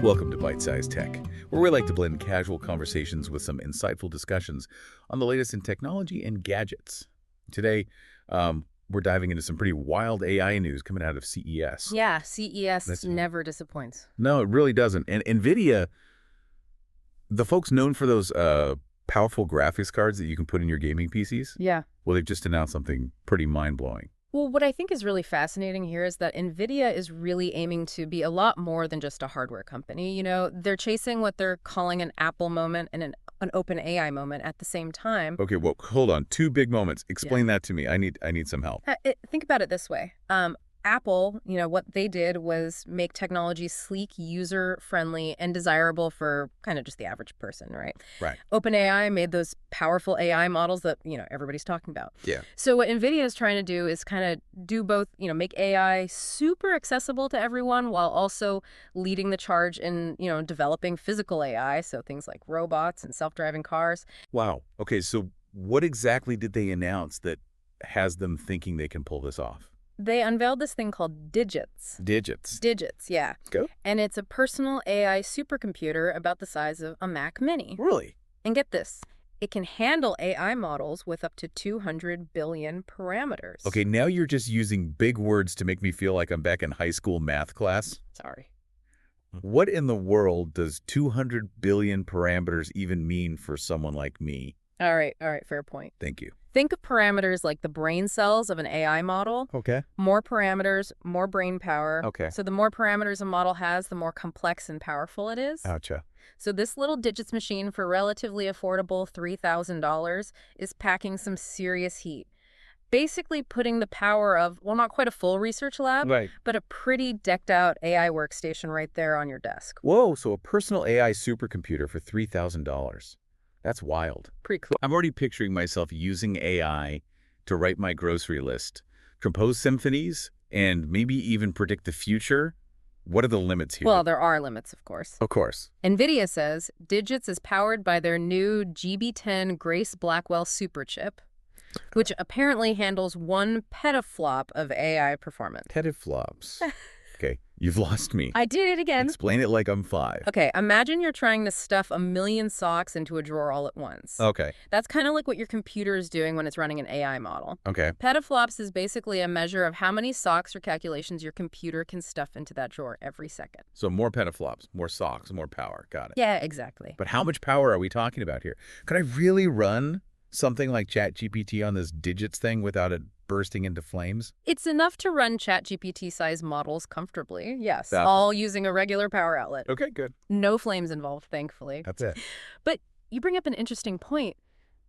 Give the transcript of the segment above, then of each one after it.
Welcome to Byte-Sized Tech, where we like to blend casual conversations with some insightful discussions on the latest in technology and gadgets. Today, we're diving into some pretty wild AI news coming out of CES. Yeah, CES never disappoints. No, it really doesn't. And NVIDIA, the folks known for those powerful graphics cards that you can put in your gaming PCs, Yeah. well, they've just announced something pretty mind-blowing. Well, what I think is really fascinating here is that NVIDIA is really aiming to be a lot more than just a hardware company. You know, they're chasing what they're calling an Apple moment and an open AI moment at the same time. Okay, well, hold on. Two big moments. Explain that to me. I need some help. Think about it this way. Apple, what they did was make technology sleek, user-friendly, and desirable for kind of just the average person, right? Right. OpenAI made those powerful AI models that, everybody's talking about. Yeah. So what NVIDIA is trying to do is kind of do both, make AI super accessible to everyone while also leading the charge in, developing physical AI, so things like robots and self-driving cars. Wow. Okay, so what exactly did they announce that has them thinking they can pull this off? They unveiled this thing called Digits. Digits. Digits, yeah. Go. And it's a personal AI supercomputer about the size of a Mac Mini. Really? And get this, it can handle AI models with up to 200 billion parameters. Okay, now you're just using big words to make me feel like I'm back in high school math class. Sorry. What in the world does 200 billion parameters even mean for someone like me? All right, fair point. Thank you. Think of parameters like the brain cells of an AI model. Okay. More parameters, more brain power. Okay. So the more parameters a model has, the more complex and powerful it is. Gotcha. So this little Digits machine for relatively affordable $3,000 is packing some serious heat. Basically putting the power of, well, not quite a full research lab, Right. but a pretty decked out AI workstation right there on your desk. Whoa, so a personal AI supercomputer for $3,000. That's wild. Pretty cool. I'm already picturing myself using AI to write my grocery list, compose symphonies, and maybe even predict the future. What are the limits here? Well, there are limits, of course. Of course. NVIDIA says Digits is powered by their new GB10 Grace Blackwell superchip, which apparently handles 1 petaflop of AI performance. Petaflops. Okay, you've lost me. I did it again. Explain it like I'm 5. Okay, imagine you're trying to stuff 1 million socks into a drawer all at once. Okay. That's kind of like what your computer is doing when it's running an AI model. Okay. Petaflops is basically a measure of how many socks or calculations your computer can stuff into that drawer every second. So more petaflops, more socks, more power. Got it. Yeah, exactly. But how much power are we talking about here? Could I really run something like ChatGPT on this Digits thing without it bursting into flames? It's enough to run ChatGPT-sized models comfortably, yes, That's all using a regular power outlet. Okay, good. No flames involved, thankfully. That's it. But you bring up an interesting point.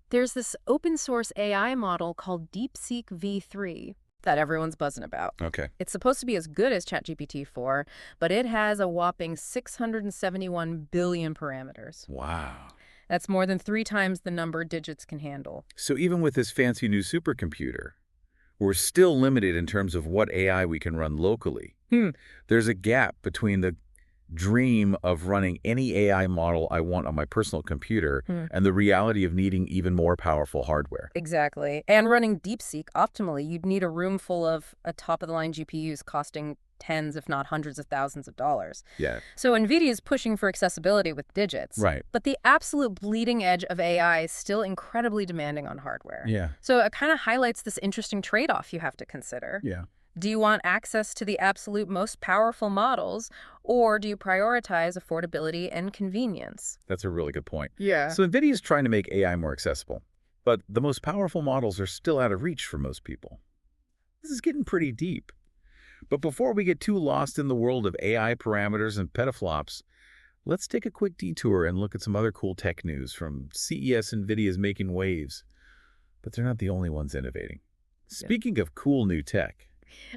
There's this open source AI model called DeepSeek V3 that everyone's buzzing about. Okay. It's supposed to be as good as ChatGPT-4, but it has a whopping 671 billion parameters. Wow. That's more than 3 times the number Digits can handle. So even with this fancy new supercomputer, we're still limited in terms of what AI we can run locally. There's a gap between the dream of running any AI model I want on my personal computer and the reality of needing even more powerful hardware. Exactly. And running DeepSeek, optimally, you'd need a room full of top-of-the-line GPUs costing tens, if not hundreds of thousands of dollars. Yeah. So NVIDIA is pushing for accessibility with Digits. Right. But the absolute bleeding edge of AI is still incredibly demanding on hardware. Yeah. So it kind of highlights this interesting trade-off you have to consider. Yeah. Do you want access to the absolute most powerful models, or do you prioritize affordability and convenience? That's a really good point. Yeah. So NVIDIA is trying to make AI more accessible, but the most powerful models are still out of reach for most people. This is getting pretty deep. But before we get too lost in the world of AI parameters and petaflops, let's take a quick detour and look at some other cool tech news from CES. NVIDIA's making waves, but they're not the only ones innovating. Speaking of cool new tech.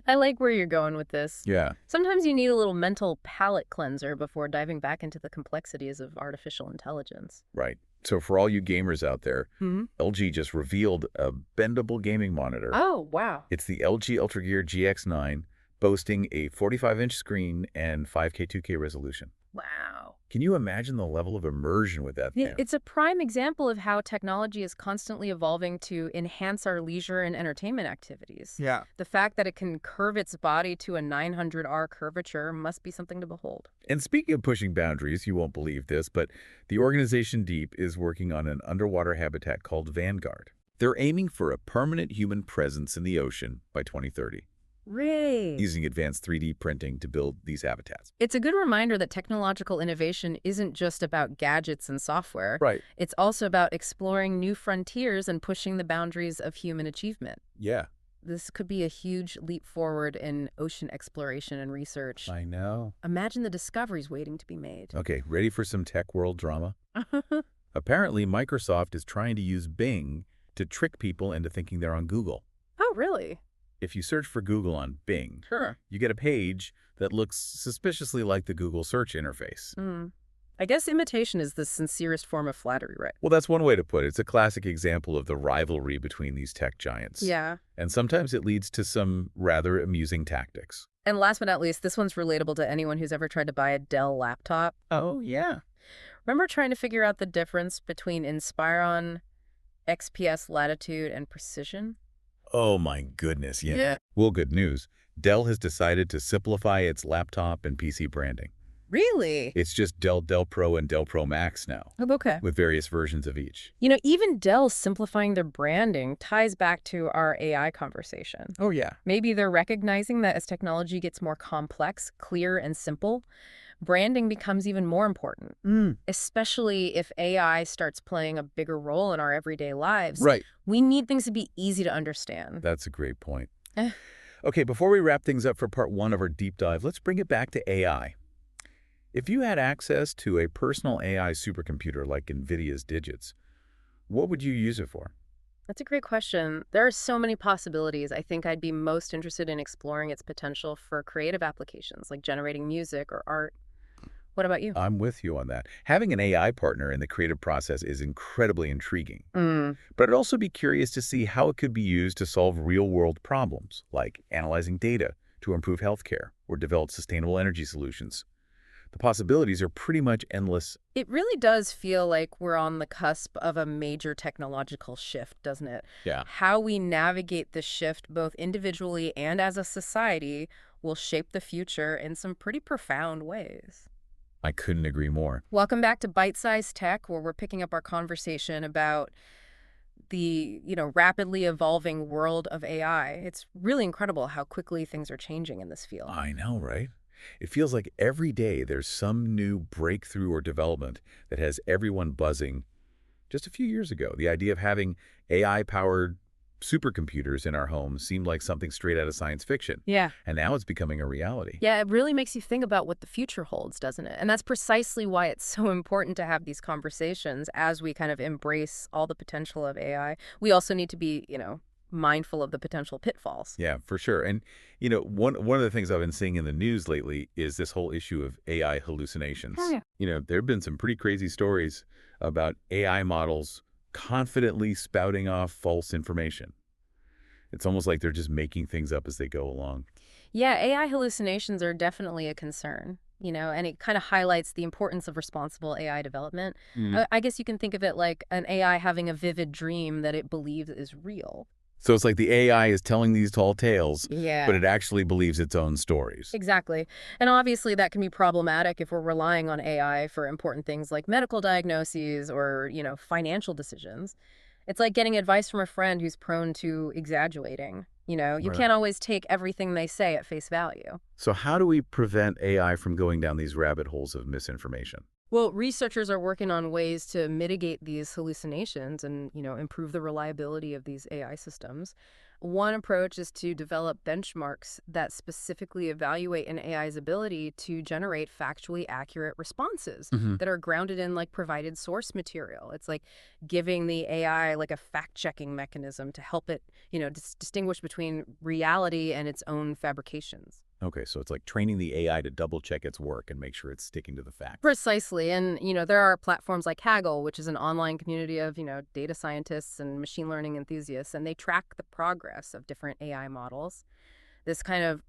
I like where you're going with this. Yeah. Sometimes you need a little mental palate cleanser before diving back into the complexities of artificial intelligence. Right. So for all you gamers out there, LG just revealed a bendable gaming monitor. Oh, wow. It's the LG UltraGear GX9, boasting a 45-inch screen and 5K 2K resolution. Wow. Can you imagine the level of immersion with that thing? It's a prime example of how technology is constantly evolving to enhance our leisure and entertainment activities. Yeah. The fact that it can curve its body to a 900R curvature must be something to behold. And speaking of pushing boundaries, you won't believe this, but the organization Deep is working on an underwater habitat called Vanguard. They're aiming for a permanent human presence in the ocean by 2030. Really? Using advanced 3D printing to build these habitats. It's a good reminder that technological innovation isn't just about gadgets and software. Right. It's also about exploring new frontiers and pushing the boundaries of human achievement. Yeah. This could be a huge leap forward in ocean exploration and research. I know. Imagine the discoveries waiting to be made. Okay, ready for some tech world drama? Apparently, Microsoft is trying to use Bing to trick people into thinking they're on Google. Oh, really? If you search for Google on Bing, Sure. you get a page that looks suspiciously like the Google search interface. I guess imitation is the sincerest form of flattery, right? Well, that's one way to put it. It's a classic example of the rivalry between these tech giants. Yeah. And sometimes it leads to some rather amusing tactics. And last but not least, this one's relatable to anyone who's ever tried to buy a Dell laptop. Oh, yeah. Remember trying to figure out the difference between Inspiron, XPS Latitude, and Precision? Oh, my goodness, yeah. Yeah. Well, good news. Dell has decided to simplify its laptop and PC branding. Really? It's just Dell Pro, and Dell Pro Max now, Oh, okay. with various versions of each. You know, even Dell simplifying their branding ties back to our AI conversation. Oh, yeah. Maybe they're recognizing that as technology gets more complex, clear, and simple, branding becomes even more important, especially if AI starts playing a bigger role in our everyday lives. Right. We need things to be easy to understand. That's a great point. Eh. Okay, before we wrap things up for part one of our deep dive, let's bring it back to AI. If you had access to a personal AI supercomputer like NVIDIA's Digits, what would you use it for? That's a great question. There are so many possibilities. I think I'd be most interested in exploring its potential for creative applications like generating music or art. What about you? I'm with you on that. Having an AI partner in the creative process is incredibly intriguing. But I'd also be curious to see how it could be used to solve real-world problems, like analyzing data to improve healthcare or develop sustainable energy solutions. The possibilities are pretty much endless. It really does feel like we're on the cusp of a major technological shift, doesn't it? Yeah. How we navigate this shift both individually and as a society will shape the future in some pretty profound ways. I couldn't agree more. Welcome back to Byte-Sized Tech, where we're picking up our conversation about the, rapidly evolving world of AI. It's really incredible how quickly things are changing in this field. I know, right? It feels like every day there's some new breakthrough or development that has everyone buzzing. Just a few years ago, the idea of having AI-powered supercomputers in our homes seemed like something straight out of science fiction. Yeah. And now it's becoming a reality. Yeah, it really makes you think about what the future holds, doesn't it? And that's precisely why it's so important to have these conversations as we kind of embrace all the potential of AI. We also need to be, mindful of the potential pitfalls. Yeah, for sure. And, one of the things I've been seeing in the news lately is this whole issue of AI hallucinations. Oh, yeah. There have been some pretty crazy stories about AI models confidently spouting off false information. It's almost like they're just making things up as they go along. Yeah, AI hallucinations are definitely a concern, and it kind of highlights the importance of responsible AI development. I guess you can think of it like an AI having a vivid dream that it believes is real. So it's like the AI is telling these tall tales, Yeah. but it actually believes its own stories. Exactly. And obviously that can be problematic if we're relying on AI for important things like medical diagnoses or, financial decisions. It's like getting advice from a friend who's prone to exaggerating. You Right. can't always take everything they say at face value. So how do we prevent AI from going down these rabbit holes of misinformation? Well, researchers are working on ways to mitigate these hallucinations and, improve the reliability of these AI systems. One approach is to develop benchmarks that specifically evaluate an AI's ability to generate factually accurate responses that are grounded in provided source material. It's like giving the AI a fact-checking mechanism to help it, distinguish between reality and its own fabrications. Okay, so it's like training the AI to double-check its work and make sure it's sticking to the facts. Precisely. And, there are platforms like Kaggle, which is an online community of, data scientists and machine learning enthusiasts, and they track the progress of different AI models. This kind of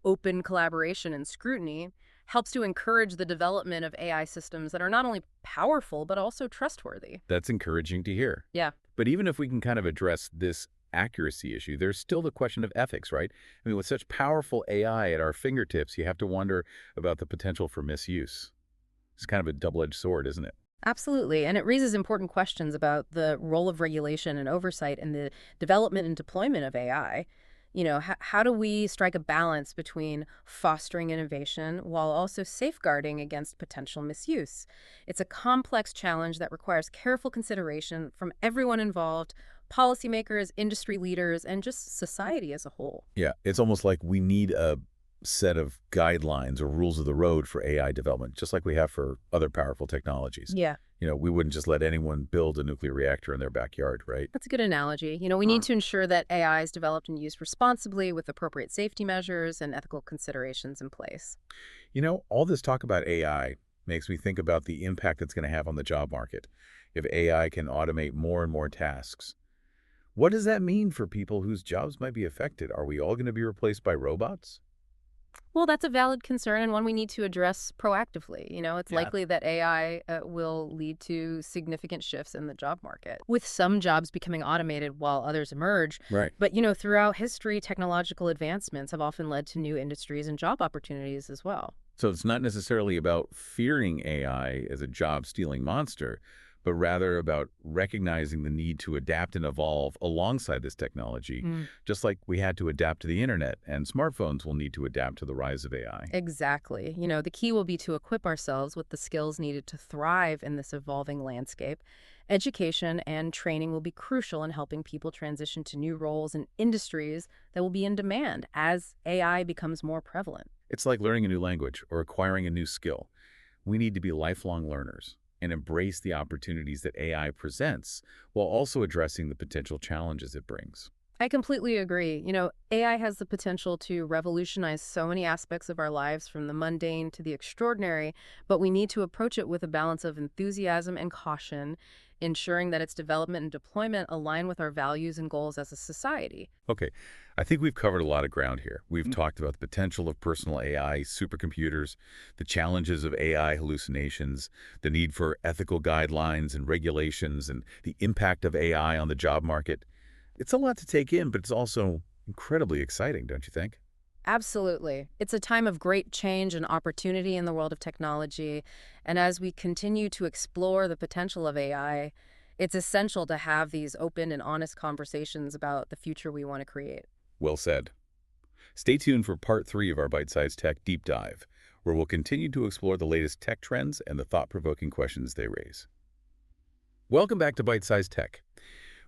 open collaboration and scrutiny helps to encourage the development of AI systems that are not only powerful, but also trustworthy. That's encouraging to hear. Yeah. But even if we can kind of address this accuracy issue, there's still the question of ethics, right? I mean, with such powerful AI at our fingertips, you have to wonder about the potential for misuse. It's kind of a double-edged sword, isn't it? Absolutely. And it raises important questions about the role of regulation and oversight in the development and deployment of AI. How do we strike a balance between fostering innovation while also safeguarding against potential misuse? It's a complex challenge that requires careful consideration from everyone involved, policymakers, industry leaders, and just society as a whole. Yeah, it's almost like we need a set of guidelines or rules of the road for AI development, just like we have for other powerful technologies. Yeah. We wouldn't just let anyone build a nuclear reactor in their backyard, right? That's a good analogy. We need to ensure that AI is developed and used responsibly with appropriate safety measures and ethical considerations in place. All this talk about AI makes me think about the impact it's going to have on the job market. If AI can automate more and more tasks, what does that mean for people whose jobs might be affected? Are we all going to be replaced by robots? Well, that's a valid concern and one we need to address proactively. It's Yeah. likely that AI will lead to significant shifts in the job market, with some jobs becoming automated while others emerge. Right. But, throughout history, technological advancements have often led to new industries and job opportunities as well. So it's not necessarily about fearing AI as a job-stealing monster, but rather about recognizing the need to adapt and evolve alongside this technology, just like we had to adapt to the internet, and smartphones will need to adapt to the rise of AI. Exactly. The key will be to equip ourselves with the skills needed to thrive in this evolving landscape. Education and training will be crucial in helping people transition to new roles and industries that will be in demand as AI becomes more prevalent. It's like learning a new language or acquiring a new skill. We need to be lifelong learners and embrace the opportunities that AI presents while also addressing the potential challenges it brings. I completely agree. AI has the potential to revolutionize so many aspects of our lives, from the mundane to the extraordinary, but we need to approach it with a balance of enthusiasm and caution, ensuring that its development and deployment align with our values and goals as a society. Okay, I think we've covered a lot of ground here. We've talked about the potential of personal AI, supercomputers, the challenges of AI hallucinations, the need for ethical guidelines and regulations, and the impact of AI on the job market. It's a lot to take in, but it's also incredibly exciting, don't you think? Absolutely. It's a time of great change and opportunity in the world of technology. And as we continue to explore the potential of AI, it's essential to have these open and honest conversations about the future we want to create. Well said. Stay tuned for part 3 of our Bite-Sized Tech Deep Dive, where we'll continue to explore the latest tech trends and the thought-provoking questions they raise. Welcome back to Bite-Sized Tech.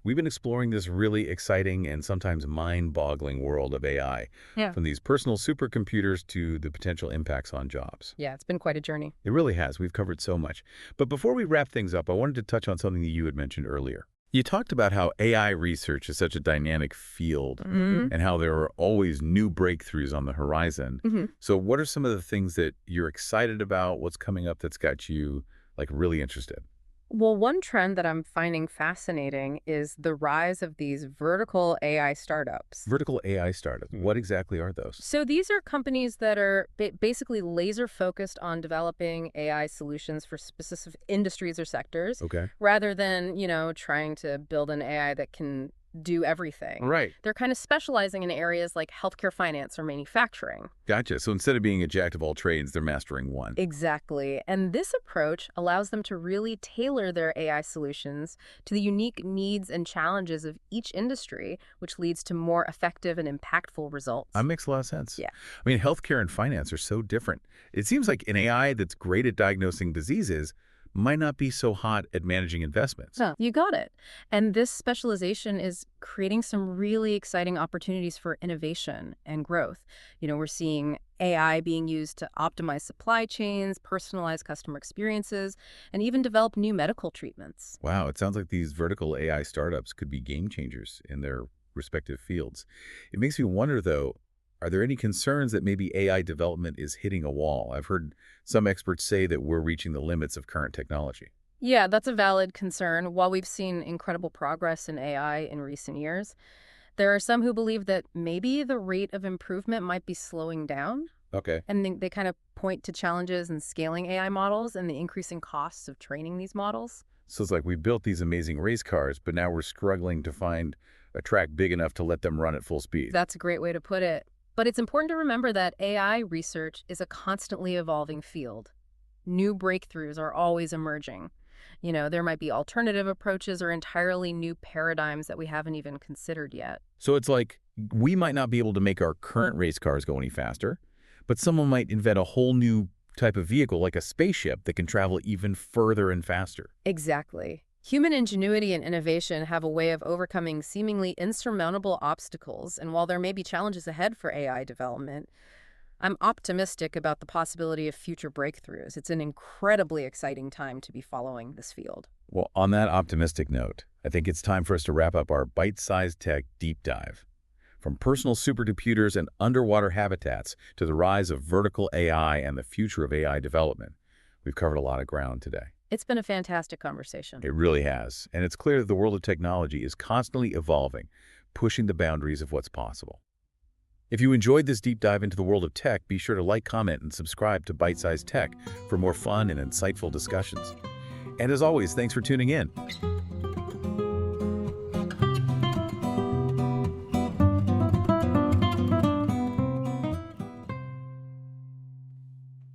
We've been exploring this really exciting and sometimes mind-boggling world of AI, from these personal supercomputers to the potential impacts on jobs. Yeah, it's been quite a journey. It really has. We've covered so much. But before we wrap things up, I wanted to touch on something that you had mentioned earlier. You talked about how AI research is such a dynamic field and how there are always new breakthroughs on the horizon. So what are some of the things that you're excited about? What's coming up that's got you really interested? Well, one trend that I'm finding fascinating is the rise of these vertical AI startups. Vertical AI startups. What exactly are those? So these are companies that are basically laser focused on developing AI solutions for specific industries or sectors, Okay. rather than, trying to build an AI that can do everything. Right. They're kind of specializing in areas like healthcare, finance, or manufacturing. Gotcha. So instead of being a jack of all trades, they're mastering one. Exactly. And this approach allows them to really tailor their AI solutions to the unique needs and challenges of each industry, which leads to more effective and impactful results. That makes a lot of sense. Yeah. I mean, healthcare and finance are so different. It seems like an AI that's great at diagnosing diseases might not be so hot at managing investments. No, you got it. And this specialization is creating some really exciting opportunities for innovation and growth. We're seeing AI being used to optimize supply chains, personalize customer experiences, and even develop new medical treatments. Wow, it sounds like these vertical AI startups could be game changers in their respective fields. It makes me wonder, though, are there any concerns that maybe AI development is hitting a wall? I've heard some experts say that we're reaching the limits of current technology. Yeah, that's a valid concern. While we've seen incredible progress in AI in recent years, there are some who believe that maybe the rate of improvement might be slowing down. Okay. And they kind of point to challenges in scaling AI models and the increasing costs of training these models. So it's like we built these amazing race cars, but now we're struggling to find a track big enough to let them run at full speed. That's a great way to put it. But it's important to remember that AI research is a constantly evolving field. New breakthroughs are always emerging. There might be alternative approaches or entirely new paradigms that we haven't even considered yet. So it's like we might not be able to make our current race cars go any faster, but someone might invent a whole new type of vehicle like a spaceship that can travel even further and faster. Exactly. Human ingenuity and innovation have a way of overcoming seemingly insurmountable obstacles, and while there may be challenges ahead for AI development, I'm optimistic about the possibility of future breakthroughs. It's an incredibly exciting time to be following this field. Well, on that optimistic note, I think it's time for us to wrap up our bite-sized tech deep dive. From personal supercomputers and underwater habitats to the rise of vertical AI and the future of AI development, we've covered a lot of ground today. It's been a fantastic conversation. It really has, and it's clear that the world of technology is constantly evolving, pushing the boundaries of what's possible. If you enjoyed this deep dive into the world of tech, be sure to like, comment, and subscribe to Byte-Sized Tech for more fun and insightful discussions. And as always, thanks for tuning in.